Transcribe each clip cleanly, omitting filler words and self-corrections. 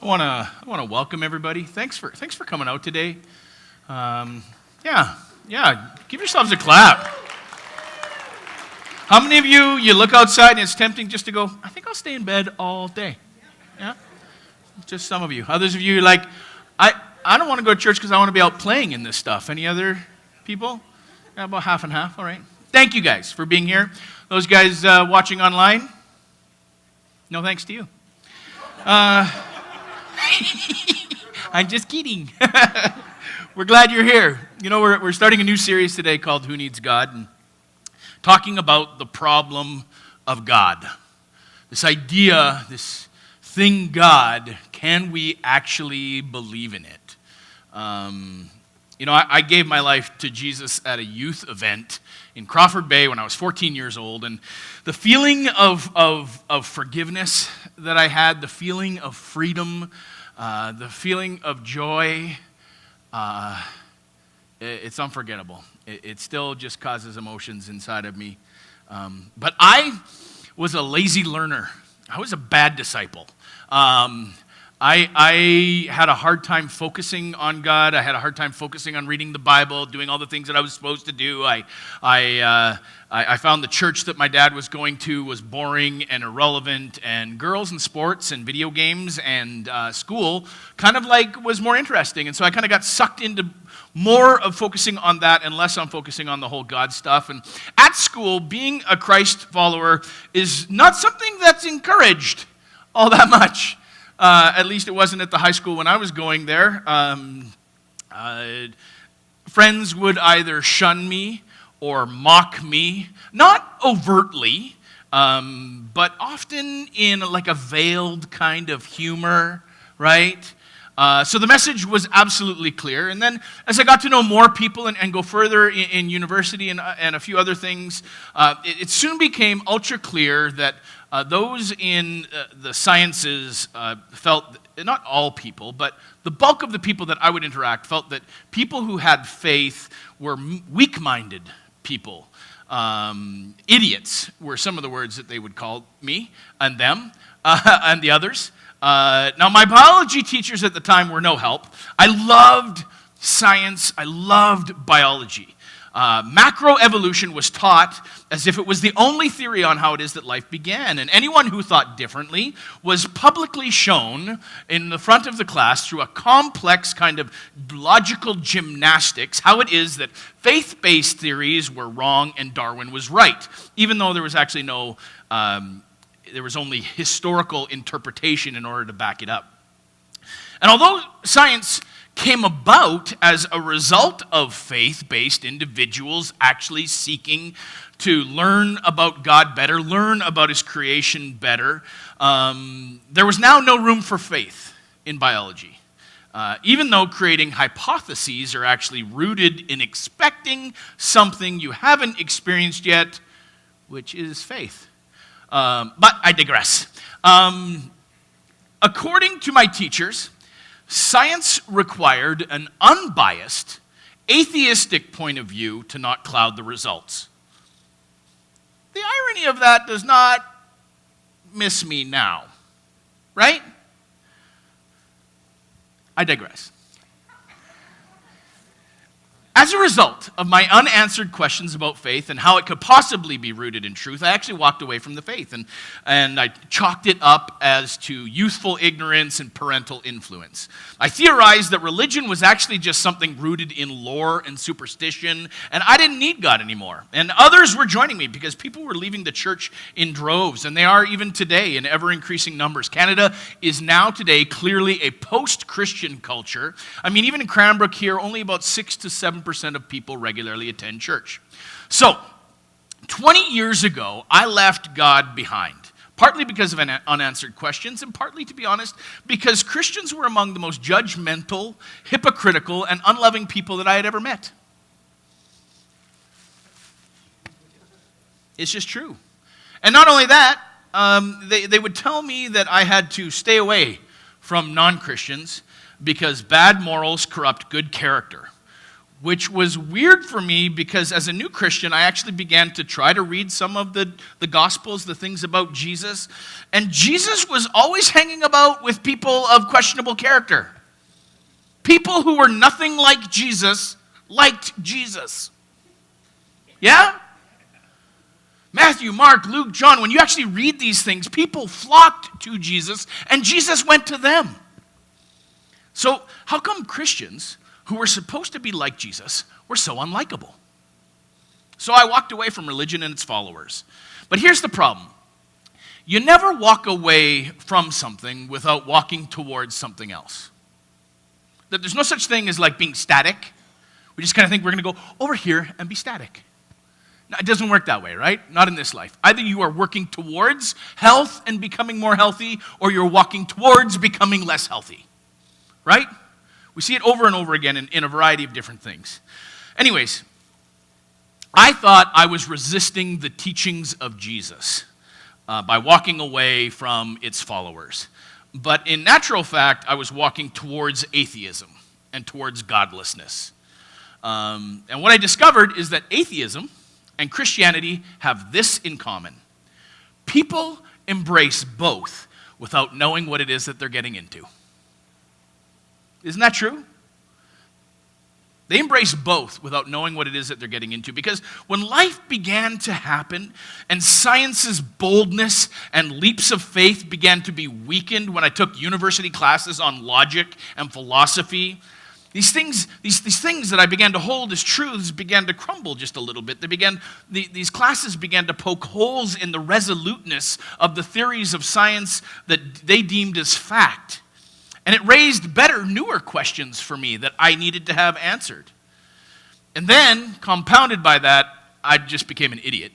I want to welcome everybody. Thanks for coming out today. Yeah. Give yourselves a clap. How many of you look outside and it's tempting just to go, I think I'll stay in bed all day? Yeah? Just some of you. Others of you are like, I don't want to go to church because I want to be out playing in this stuff. Any other people? Yeah, about half and half. All right. Thank you guys for being here. Those guys watching online, no thanks to you. I'm just kidding. We're glad you're here. You know, we're starting a new series today called Who Needs God? And talking about the problem of God. This idea, this thing God, can we actually believe in it? I gave my life to Jesus at a youth event in Crawford Bay when I was 14 years old, and the feeling of forgiveness that I had, the feeling of freedom, the feeling of joy, it's unforgettable. It still just causes emotions inside of me. But I was a lazy learner. I was a bad disciple. I had a hard time focusing on God. I had a hard time focusing on reading the Bible, doing all the things that I was supposed to do. I found the church that my dad was going to was boring and irrelevant, and girls and sports and video games and school kind of like was more interesting. And so I kind of got sucked into more of focusing on that and less on focusing on the whole God stuff. And at school, being a Christ follower is not something that's encouraged all that much. At least it wasn't at the high school when I was going there. Friends would either shun me or mock me, not overtly, but often in like a veiled kind of humor, right? So the message was absolutely clear. And then as I got to know more people and go further in university and a few other things, it soon became ultra clear that those in the sciences felt, not all people, but the bulk of the people that I would interact felt that people who had faith were weak-minded people. Idiots were some of the words that they would call me and them and the others. Now, my biology teachers at the time were no help. I loved science. I loved biology. Macroevolution was taught as if it was the only theory on how it is that life began. And anyone who thought differently was publicly shown in the front of the class through a complex kind of logical gymnastics how it is that faith-based theories were wrong and Darwin was right, even though there was actually there was only historical interpretation in order to back it up. And although science came about as a result of faith-based individuals actually seeking to learn about God better, learn about his creation better, there was now no room for faith in biology. Even though creating hypotheses are actually rooted in expecting something you haven't experienced yet, which is faith. But I digress. According to my teachers, science required an unbiased, atheistic point of view to not cloud the results. The irony of that does not miss me now, right? I digress. As a result of my unanswered questions about faith and how it could possibly be rooted in truth, I actually walked away from the faith and I chalked it up as to youthful ignorance and parental influence. I theorized that religion was actually just something rooted in lore and superstition, and I didn't need God anymore. And others were joining me because people were leaving the church in droves, and they are even today in ever-increasing numbers. Canada is now today clearly a post-Christian culture. I mean, even in Cranbrook here, only about 6 to 7% of people regularly attend church. So, 20 years ago, I left God behind, partly because of unanswered questions, and partly, to be honest, because Christians were among the most judgmental, hypocritical, and unloving people that I had ever met. It's just true. And not only that, they would tell me that I had to stay away from non-Christians because bad morals corrupt good character, which was weird for me because as a new Christian, I actually began to try to read some of the Gospels, the things about Jesus. And Jesus was always hanging about with people of questionable character. People who were nothing like Jesus liked Jesus. Yeah? Matthew, Mark, Luke, John, when you actually read these things, people flocked to Jesus and Jesus went to them. So how come Christians who were supposed to be like Jesus were so unlikable? So I walked away from religion and its followers. But here's the problem. You never walk away from something without walking towards something else. That there's no such thing as like being static. We just kind of think we're going to go over here and be static. No, it doesn't work that way, right? Not in this life. Either you are working towards health and becoming more healthy, or you're walking towards becoming less healthy, right? We see it over and over again in a variety of different things. Anyways, I thought I was resisting the teachings of Jesus by walking away from its followers. But in natural fact, I was walking towards atheism and towards godlessness. And what I discovered is that atheism and Christianity have this in common. People embrace both without knowing what it is that they're getting into. Isn't that true? They embrace both without knowing what it is that they're getting into. Because when life began to happen and science's boldness and leaps of faith began to be weakened when I took university classes on logic and philosophy, these things that I began to hold as truths began to crumble just a little bit. These classes began to poke holes in the resoluteness of the theories of science that they deemed as fact. And it raised better, newer questions for me that I needed to have answered. And then, compounded by that, I just became an idiot.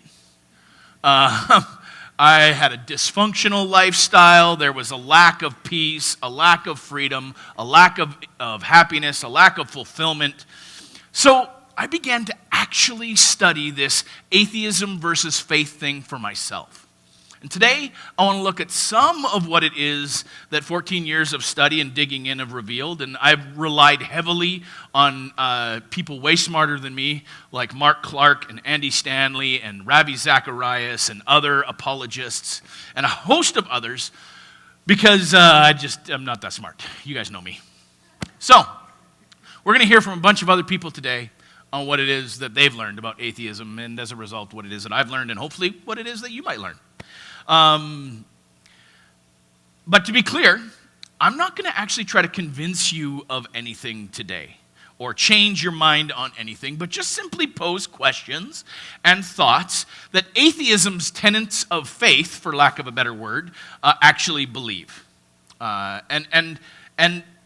I had a dysfunctional lifestyle. There was a lack of peace, a lack of freedom, a lack of happiness, a lack of fulfillment. So I began to actually study this atheism versus faith thing for myself. And today, I want to look at some of what it is that 14 years of study and digging in have revealed. And I've relied heavily on people way smarter than me, like Mark Clark and Andy Stanley and Ravi Zacharias and other apologists and a host of others, because I'm not that smart. You guys know me. So, we're going to hear from a bunch of other people today on what it is that they've learned about atheism, and as a result, what it is that I've learned, and hopefully what it is that you might learn. But to be clear, I'm not going to actually try to convince you of anything today or change your mind on anything, but just simply pose questions and thoughts that atheism's tenants of faith, for lack of a better word, actually believe. And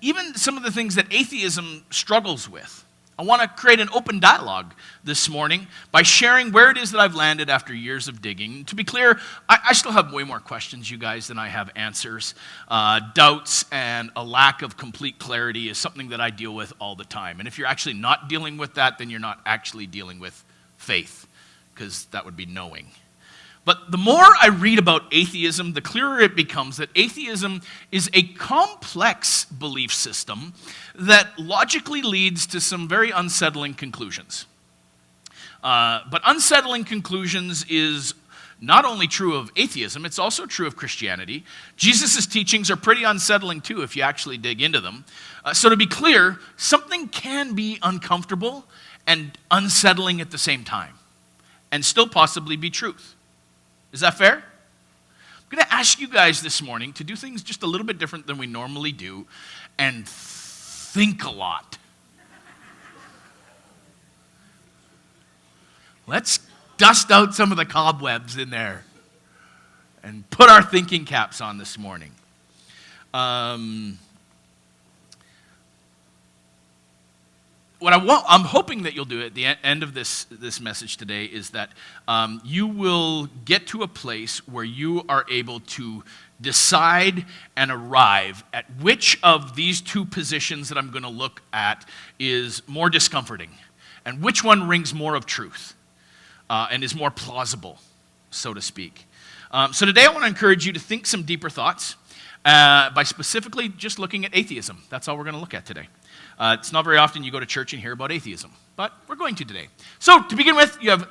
even some of the things that atheism struggles with. I want to create an open dialogue this morning by sharing where it is that I've landed after years of digging. To be clear, I still have way more questions, you guys, than I have answers. Doubts and a lack of complete clarity is something that I deal with all the time. And if you're actually not dealing with that, then you're not actually dealing with faith, because that would be knowing. But the more I read about atheism, the clearer it becomes that atheism is a complex belief system that logically leads to some very unsettling conclusions. But unsettling conclusions is not only true of atheism, it's also true of Christianity. Jesus' teachings are pretty unsettling too if you actually dig into them. So to be clear, something can be uncomfortable and unsettling at the same time, and still possibly be truth. Is that fair? I'm going to ask you guys this morning to do things just a little bit different than we normally do and think a lot. Let's dust out some of the cobwebs in there and put our thinking caps on this morning. What I'm hoping that you'll do at the end of this message today is that you will get to a place where you are able to decide and arrive at which of these two positions that I'm going to look at is more discomforting, and which one rings more of truth and is more plausible, so to speak. So today I want to encourage you to think some deeper thoughts. by specifically just looking at atheism. That's all we're going to look at today. It's not very often you go to church and hear about atheism, but we're going to today. So to begin with, you have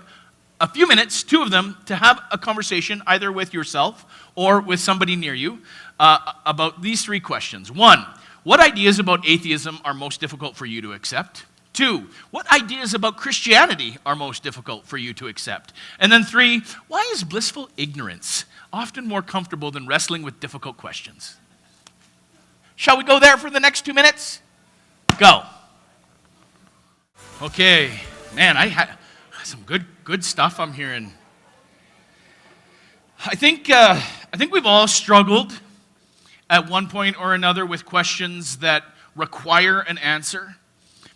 a few minutes, 2 of them, to have a conversation either with yourself or with somebody near you about these 3 questions. 1, what ideas about atheism are most difficult for you to accept? 2, what ideas about Christianity are most difficult for you to accept? And then 3, why is blissful ignorance often more comfortable than wrestling with difficult questions? Shall we go there for the next 2 minutes? Go. Okay, man, I had some good stuff I'm hearing. I think we've all struggled at one point or another with questions that require an answer.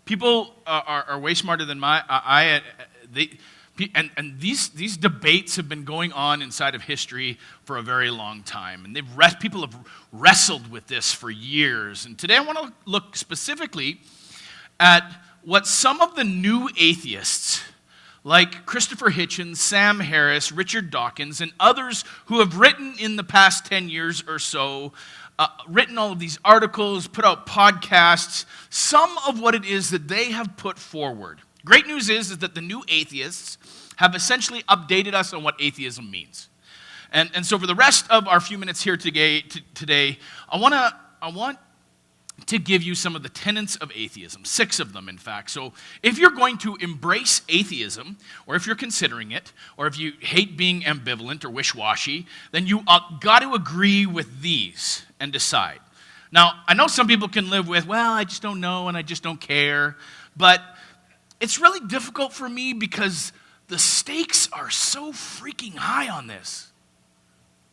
People are way smarter than these debates have been going on inside of history for a very long time, and people have wrestled with this for years. And today I want to look specifically at what some of the new atheists, like Christopher Hitchens, Sam Harris, Richard Dawkins, and others who have written in the past 10 years or so, written all of these articles, put out podcasts, some of what it is that they have put forward. Great news is that the new atheists have essentially updated us on what atheism means. And so for the rest of our few minutes here today, I want to give you some of the tenets of atheism, 6 of them, in fact. So if you're going to embrace atheism, or if you're considering it, or if you hate being ambivalent or wish-washy, then you got to agree with these and decide. Now, I know some people can live with, well, I just don't know and I just don't care, but it's really difficult for me because the stakes are so freaking high on this.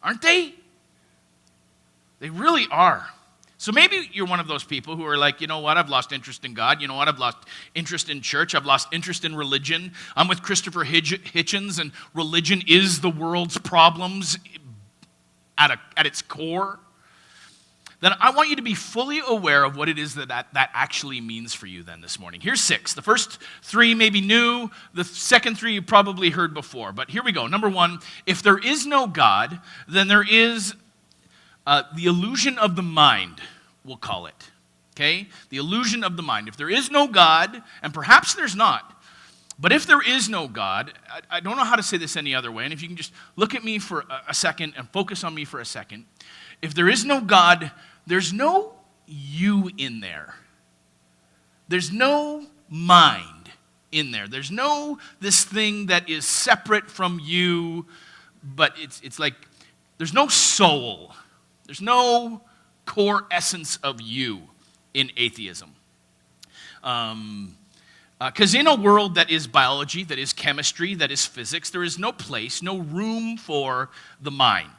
Aren't they? They really are. So maybe you're one of those people who are like, you know what, I've lost interest in God. You know what, I've lost interest in church. I've lost interest in religion. I'm with Christopher Hitchens, and religion is the world's problems at its core. Then I want you to be fully aware of what it is that actually means for you then this morning. Here's 6. The first 3 may be new. The second 3 you probably heard before. But here we go. Number 1, if there is no God, then there is the illusion of the mind, we'll call it. Okay? The illusion of the mind. If there is no God, and perhaps there's not, but if there is no God, I don't know how to say this any other way, and if you can just look at me for a second and focus on me for a second. If there is no God, there's no you in there. There's no mind in there. There's no this thing that is separate from you, but it's like there's no soul. There's no core essence of you in atheism. Because in a world that is biology, that is chemistry, that is physics, there is no place, no room for the mind.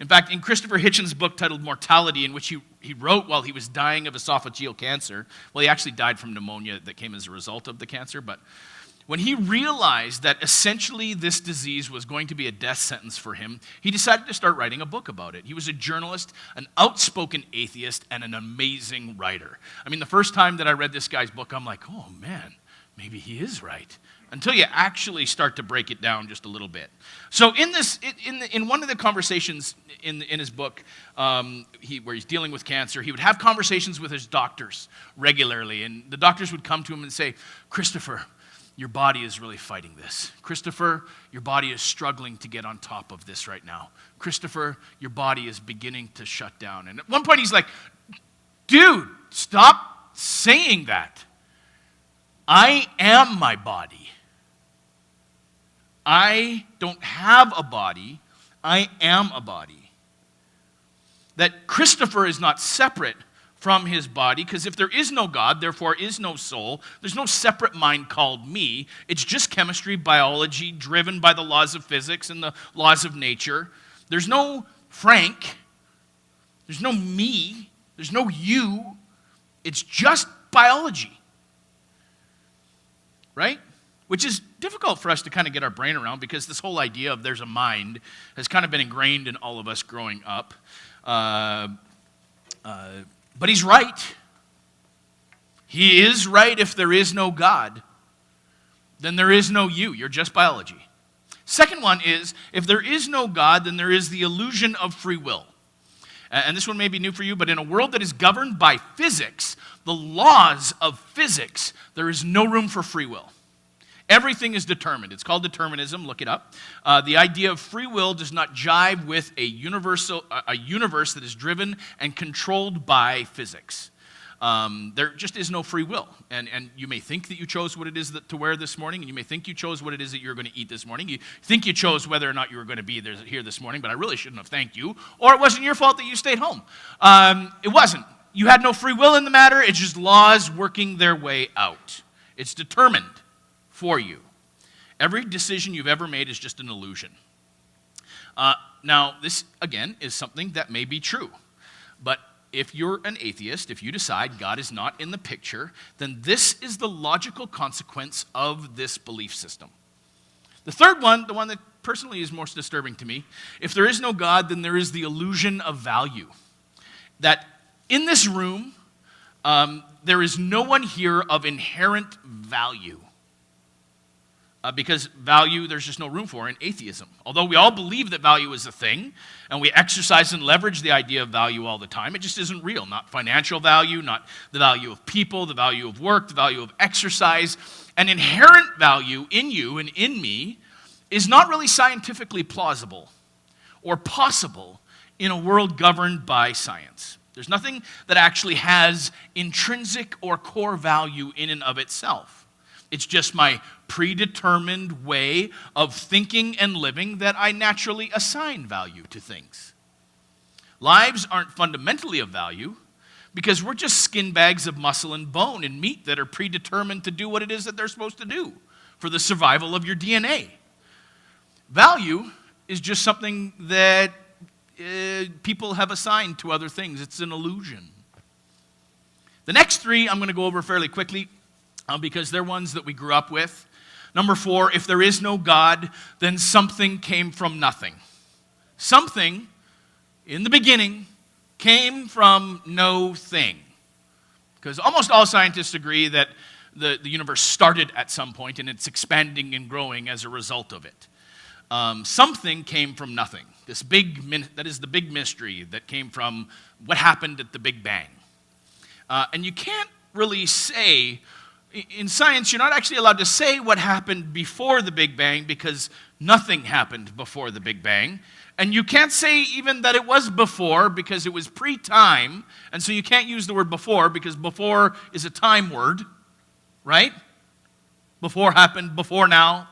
In fact, in Christopher Hitchens' book titled Mortality, in which he wrote while he was dying of esophageal cancer, well, he actually died from pneumonia that came as a result of the cancer, but when he realized that essentially this disease was going to be a death sentence for him, he decided to start writing a book about it. He was a journalist, an outspoken atheist, and an amazing writer. I mean, the first time that I read this guy's book, I'm like, oh man, maybe he is right. Until you actually start to break it down just a little bit. So in one of the conversations in his book, where he's dealing with cancer, he would have conversations with his doctors regularly, and the doctors would come to him and say, Christopher, your body is really fighting this. Christopher, your body is struggling to get on top of this right now. Christopher, your body is beginning to shut down. And at one point he's like, dude, stop saying that. I am my body. I don't have a body. I am a body. That Christopher is not separate from his body, because if there is no God, therefore is no soul, there's no separate mind called me. It's just chemistry, biology, driven by the laws of physics and the laws of nature. There's no Frank. There's no me. There's no you. It's just biology. Right? Which is difficult for us to kind of get our brain around, because this whole idea of there's a mind has kind of been ingrained in all of us growing up. But he's right. He is right. If there is no God, then there is no you. You're just biology. Second one is, if there is no God, then there is the illusion of free will. And this one may be new for you, but in a world that is governed by physics, the laws of physics, there is no room for free will. Everything is determined. It's called determinism. Look it up. The idea of free will does not jive with a universe that is driven and controlled by physics. There just is no free will. And you may think that you chose what it is to wear this morning, and you may think you chose what it is that you're going to eat this morning. You think you chose whether or not you were going to be here this morning, but I really shouldn't have thanked you. Or it wasn't your fault that you stayed home. It wasn't. You had no free will in the matter. It's just laws working their way out. It's determined for you. Every decision you've ever made is just an illusion. Now, this, again, is something that may be true. But if you're an atheist, if you decide God is not in the picture, then this is the logical consequence of this belief system. The third one, the one that personally is most disturbing to me, if there is no God, then there is the illusion of value. That in this room, there is no one here of inherent value. Because value, there's just no room for in atheism. Although we all believe that value is a thing, and we exercise and leverage the idea of value all the time, it just isn't real. Not financial value, not the value of people, the value of work, the value of exercise. An inherent value in you and in me is not really scientifically plausible or possible in a world governed by science. There's nothing that actually has intrinsic or core value in and of itself. It's just my predetermined way of thinking and living that I naturally assign value to things. Lives aren't fundamentally of value because we're just skin bags of muscle and bone and meat that are predetermined to do what it is that they're supposed to do for the survival of your DNA. Value is just something that people have assigned to other things. It's an illusion. The next three I'm going to go over fairly quickly because they're ones that we grew up with. Number 4, if there is no God, then something came from nothing. Something in the beginning came from no thing. Because almost all scientists agree that the universe started at some point and it's expanding and growing as a result of it. Something came from nothing. That is the big mystery that came from what happened at the Big Bang. And you can't really say, in science, you're not actually allowed to say what happened before the Big Bang because nothing happened before the Big Bang. And you can't say even that it was before because it was pre-time. And so you can't use the word before because before is a time word, right? Before happened, before now,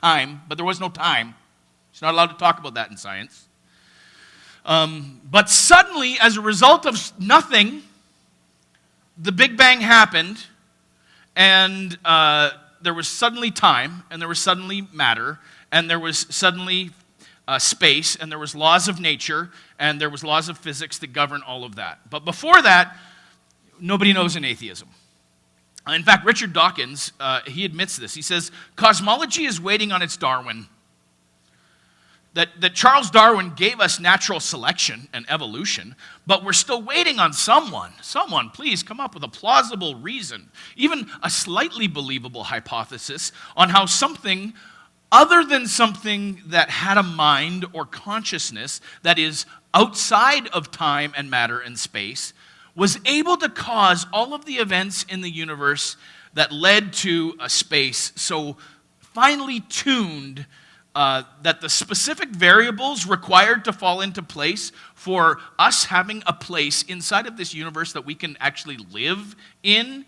time. But there was no time. It's not allowed to talk about that in science. But suddenly, as a result of nothing, the Big Bang happened, and there was suddenly time, and there was suddenly matter, and there was suddenly space, and there was laws of nature, and there was laws of physics that govern all of that. But before that, nobody knows in atheism. In fact, Richard Dawkins, he admits this. He says, cosmology is waiting on its Darwin. That Charles Darwin gave us natural selection and evolution, but we're still waiting on someone. Someone, please come up with a plausible reason, even a slightly believable hypothesis on how something other than something that had a mind or consciousness that is outside of time and matter and space was able to cause all of the events in the universe that led to a space so finely tuned that the specific variables required to fall into place for us having a place inside of this universe that we can actually live in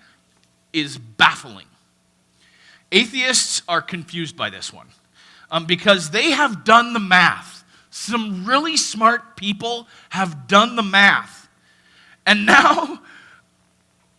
is baffling. Atheists are confused by this one because they have done the math. Some really smart people have done the math. And now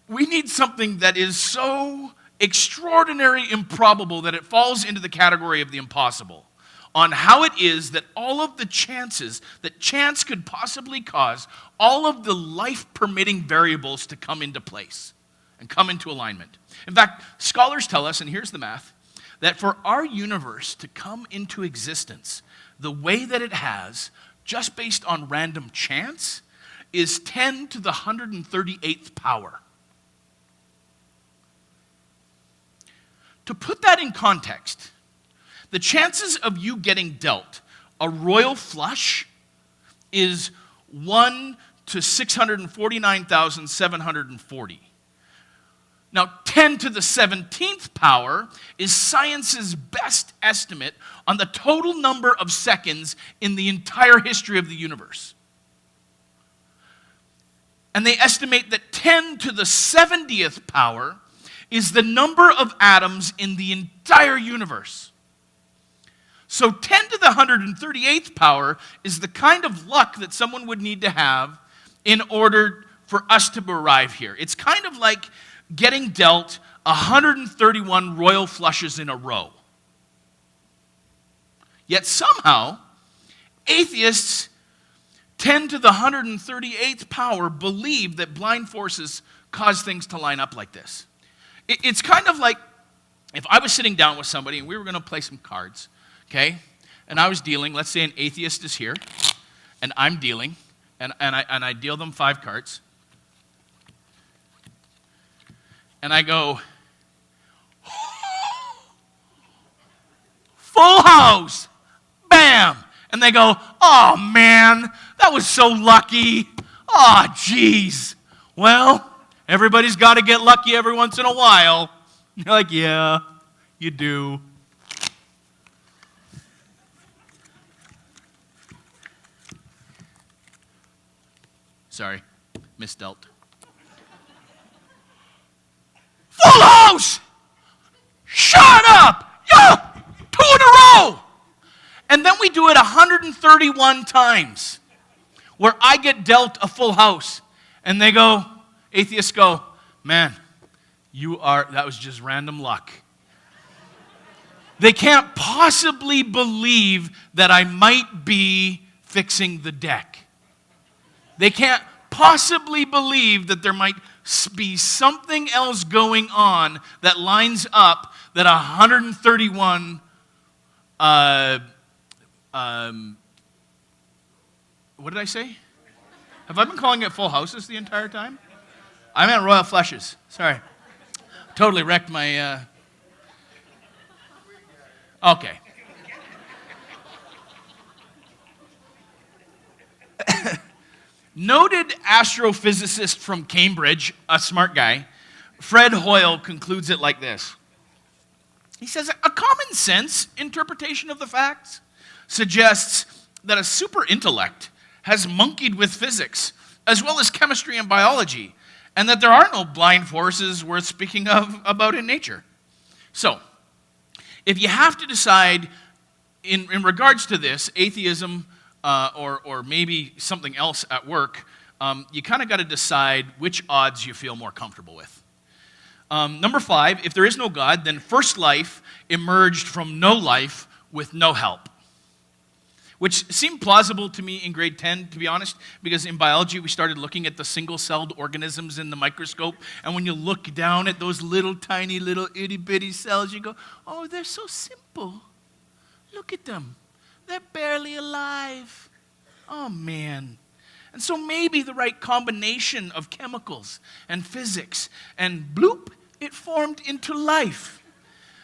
we need something that is so extraordinary, improbable, that it falls into the category of the impossible, on how it is that all of the chances that chance could possibly cause all of the life-permitting variables to come into place and come into alignment. In fact, scholars tell us, and here's the math, that for our universe to come into existence the way that it has, just based on random chance, is 10 to the 138th power. To put that in context, the chances of you getting dealt a royal flush is 1 to 649,740. Now, 10 to the 17th power is science's best estimate on the total number of seconds in the entire history of the universe. And they estimate that 10 to the 70th power is the number of atoms in the entire universe. So 10 to the 138th power is the kind of luck that someone would need to have in order for us to arrive here. It's kind of like getting dealt 131 royal flushes in a row. Yet somehow, atheists 10 to the 138th power believe that blind forces cause things to line up like this. It's kind of like if I was sitting down with somebody and we were going to play some cards, okay? And I was dealing, let's say an atheist is here, and I'm dealing, and I deal them 5 cards. And I go, full house, bam. And they go, oh man, that was so lucky. Oh, geez. Well, everybody's got to get lucky every once in a while. You're like, yeah, you do. Sorry, misdealt. Full house! Shut up! Yeah! 2 in a row! And then we do it 131 times where I get dealt a full house. And they go, atheists go, man, that was just random luck. They can't possibly believe that I might be fixing the deck. They can't possibly believe that there might be something else going on that lines up that 131 what did I say? Have I been calling it full houses the entire time? I meant royal flushes. Sorry. Totally wrecked my... Okay. Noted astrophysicist from Cambridge, a smart guy, Fred Hoyle, concludes it like this. He says, a common sense interpretation of the facts suggests that a super intellect has monkeyed with physics, as well as chemistry and biology, and that there are no blind forces worth speaking of about in nature. So, if you have to decide in regards to this, atheism, or maybe something else at work, you kind of got to decide which odds you feel more comfortable with. Number 5, if there is no God, then first life emerged from no life with no help. Which seemed plausible to me in grade 10, to be honest, because in biology we started looking at the single-celled organisms in the microscope, and when you look down at those little tiny little itty-bitty cells, you go, oh, they're so simple. Look at them. They're barely alive. Oh, man. And so maybe the right combination of chemicals and physics, and bloop, it formed into life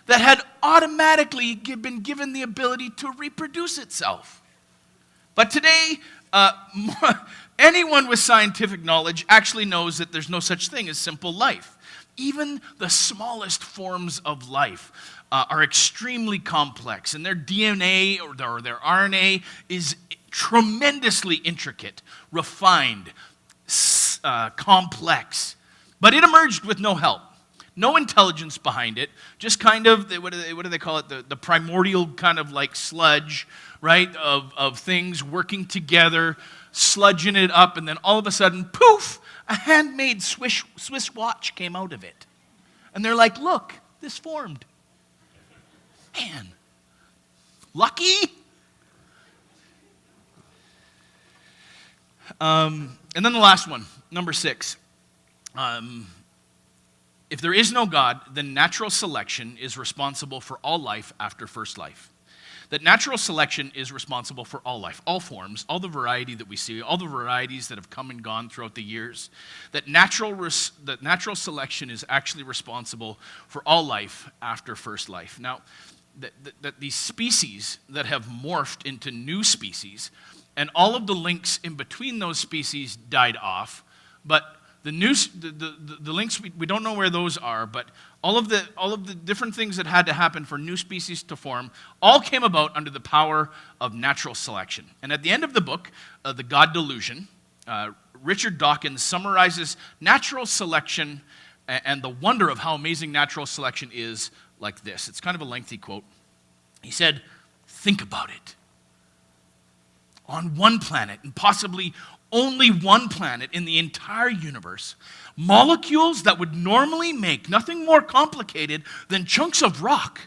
that had automatically been given the ability to reproduce itself. But today, anyone with scientific knowledge actually knows that there's no such thing as simple life. Even the smallest forms of life are extremely complex, and their DNA or their RNA is tremendously intricate, refined, complex. But it emerged with no help. No intelligence behind it, just kind of, what do they call it, the primordial kind of like sludge, right, of things working together, sludging it up, and then all of a sudden, poof, a handmade Swiss watch came out of it. And they're like, look, this formed. Man, lucky? And then the last one, number 6. If there is no God, then natural selection is responsible for all life after first life. That natural selection is responsible for all life, all forms, all the variety that we see, all the varieties that have come and gone throughout the years. That natural selection is actually responsible for all life after first life. Now, that these species that have morphed into new species and all of the links in between those species died off. But the links, we don't know where those are, but all of the different things that had to happen for new species to form all came about under the power of natural selection. And at the end of the book, The God Delusion, Richard Dawkins summarizes natural selection and the wonder of how amazing natural selection is like this. It's kind of a lengthy quote. He said, "Think about it. On one planet, and possibly only one planet in the entire universe, molecules that would normally make nothing more complicated than chunks of rock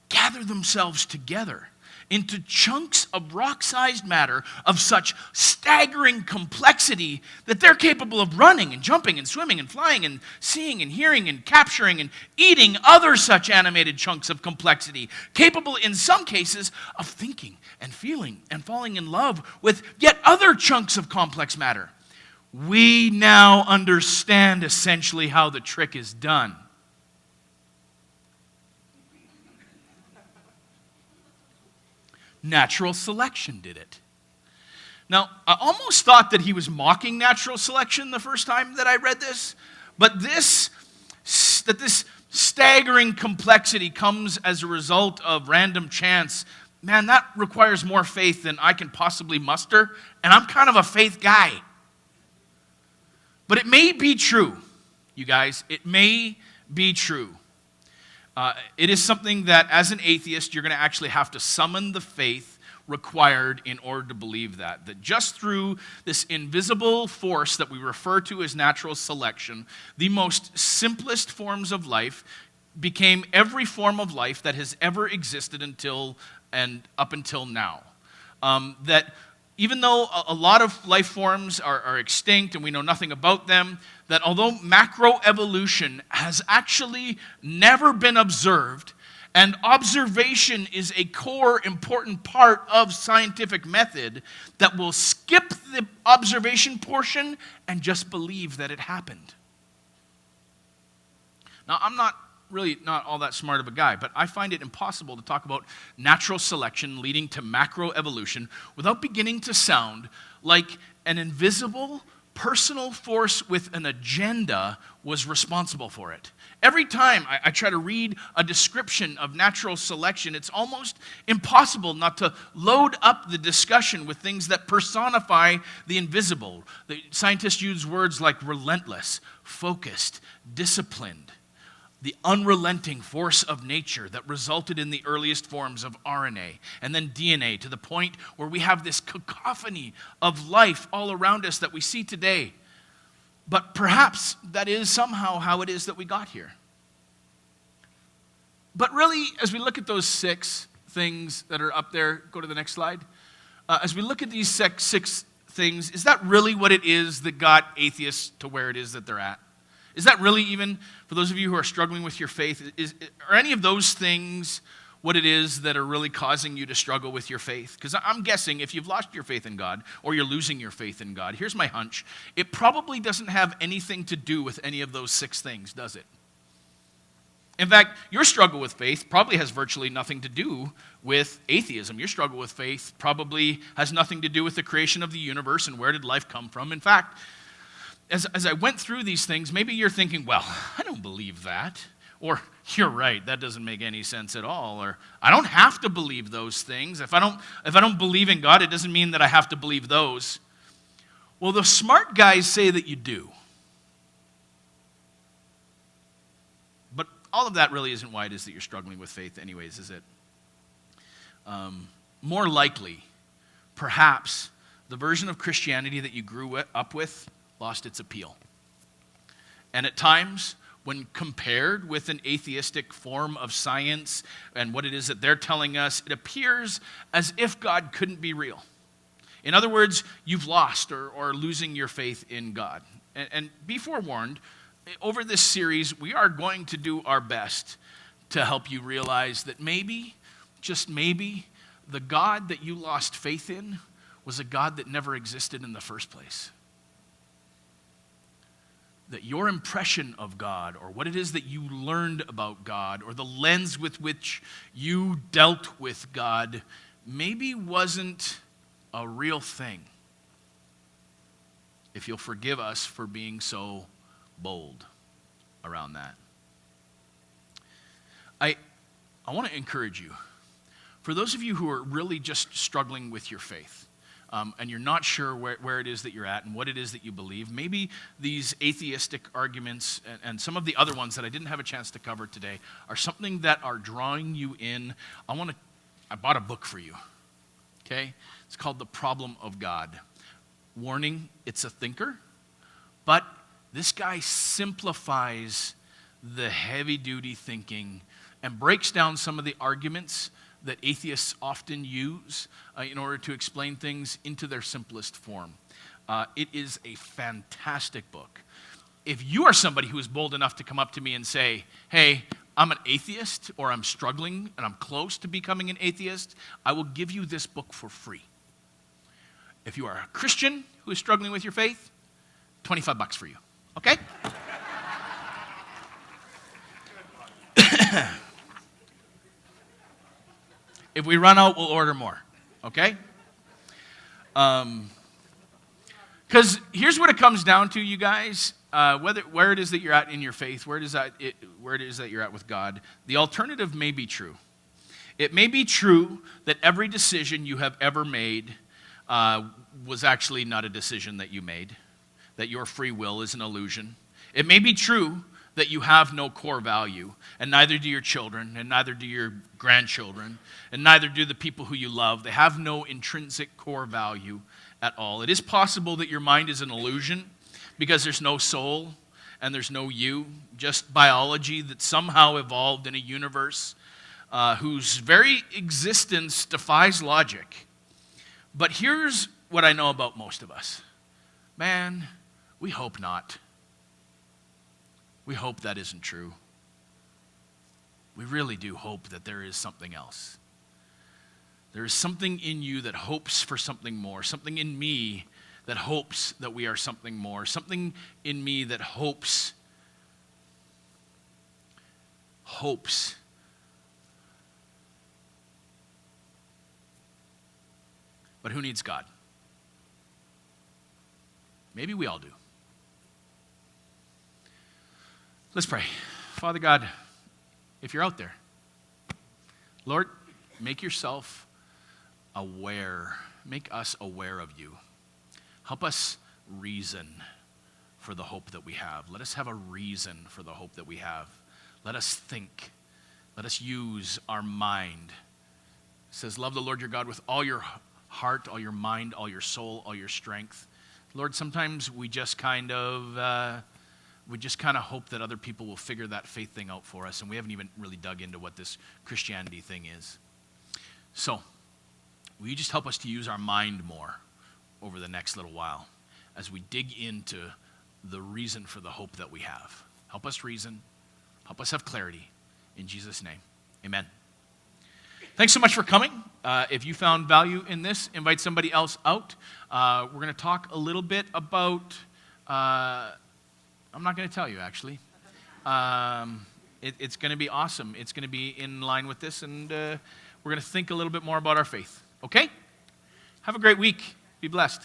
gather themselves together into chunks of rock-sized matter of such staggering complexity that they're capable of running and jumping and swimming and flying and seeing and hearing and capturing and eating other such animated chunks of complexity, capable in some cases of thinking and feeling and falling in love with yet other chunks of complex matter. We now understand essentially how the trick is done." Natural selection did it. Now, I almost thought that he was mocking natural selection the first time that I read this, but this staggering complexity comes as a result of random chance. Man, that requires more faith than I can possibly muster, and I'm kind of a faith guy. But it may be true, you guys. It may be true. It is something that, as an atheist, you're going to actually have to summon the faith required in order to believe that just through this invisible force that we refer to as natural selection, the most simplest forms of life became every form of life that has ever existed up until now. That even though a lot of life forms are extinct and we know nothing about them, that although macroevolution has actually never been observed, and observation is a core important part of scientific method, that will skip the observation portion and just believe that it happened. Now, I'm not all that smart of a guy, but I find it impossible to talk about natural selection leading to macroevolution without beginning to sound like an invisible personal force with an agenda was responsible for it. Every time I try to read a description of natural selection, it's almost impossible not to load up the discussion with things that personify the invisible. The scientists use words like relentless, focused, disciplined. The unrelenting force of nature that resulted in the earliest forms of RNA and then DNA, to the point where we have this cacophony of life all around us that we see today. But perhaps that is somehow how it is that we got here. But really, as we look at those 6 things that are up there, go to the next slide. As we look at these 6 things, is that really what it is that got atheists to where it is that they're at? Is that really, even for those of you who are struggling with your faith, are any of those things what it is that are really causing you to struggle with your faith? Because I'm guessing if you've lost your faith in God, or you're losing your faith in God, here's my hunch, it probably doesn't have anything to do with any of those 6 things, does it? In fact, your struggle with faith probably has virtually nothing to do with atheism. Your struggle with faith probably has nothing to do with the creation of the universe and where did life come from. In fact, as I went through these things, maybe you're thinking, well, I don't believe that. Or, you're right, that doesn't make any sense at all. Or, I don't have to believe those things. If I don't believe in God, it doesn't mean that I have to believe those. Well, the smart guys say that you do. But all of that really isn't why it is that you're struggling with faith anyways, is it? More likely, perhaps, the version of Christianity that you grew up with lost its appeal. And at times, when compared with an atheistic form of science and what it is that they're telling us, it appears as if God couldn't be real. In other words, you've lost or are losing your faith in God. And be forewarned, over this series, we are going to do our best to help you realize that maybe, just maybe, the God that you lost faith in was a God that never existed in the first place. That your impression of God, or what it is that you learned about God, or the lens with which you dealt with God, maybe wasn't a real thing. If you'll forgive us for being so bold around that. I want to encourage you. For those of you who are really just struggling with your faith, and you're not sure where it is that you're at and what it is that you believe, maybe these atheistic arguments and some of the other ones that I didn't have a chance to cover today are something that are drawing you in. I bought a book for you, okay? It's called The Problem of God. Warning, it's a thinker, but this guy simplifies the heavy-duty thinking and breaks down some of the arguments that atheists often use in order to explain things into their simplest form. It is a fantastic book. If you are somebody who is bold enough to come up to me and say, hey, I'm an atheist, or I'm struggling and I'm close to becoming an atheist, I will give you this book for free. If you are a Christian who is struggling with your faith, $25 for you, okay? If we run out, we'll order more, okay? Because here's what it comes down to, you guys. Where it is that you're at in your faith, where it is that you're at with God, the alternative may be true. It may be true that every decision you have ever made was actually not a decision that you made, that your free will is an illusion. It may be true that you have no core value, and neither do your children, and neither do your grandchildren, and neither do the people who you love. They have no intrinsic core value at all. It is possible that your mind is an illusion because there's no soul and there's no you, just biology that somehow evolved in a universe whose very existence defies logic. But here's what I know about most of us. Man, we hope not. We hope that isn't true. We really do hope that there is something else. There is something in you that hopes for something more, something in me that hopes that we are something more, something in me that hopes. But who needs God? Maybe we all do. Let's pray. Father God, if you're out there, Lord, make yourself aware. Make us aware of you. Help us reason for the hope that we have. Let us have a reason for the hope that we have. Let us think. Let us use our mind. It says, love the Lord your God with all your heart, all your mind, all your soul, all your strength. Lord, sometimes we just kind of hope that other people will figure that faith thing out for us, and we haven't even really dug into what this Christianity thing is. So, will you just help us to use our mind more over the next little while as we dig into the reason for the hope that we have? Help us reason. Help us have clarity. In Jesus' name, amen. Thanks so much for coming. If you found value in this, invite somebody else out. We're going to talk a little bit about... I'm not going to tell you, actually. It's going to be awesome. It's going to be in line with this, and we're going to think a little bit more about our faith. Okay? Have a great week. Be blessed.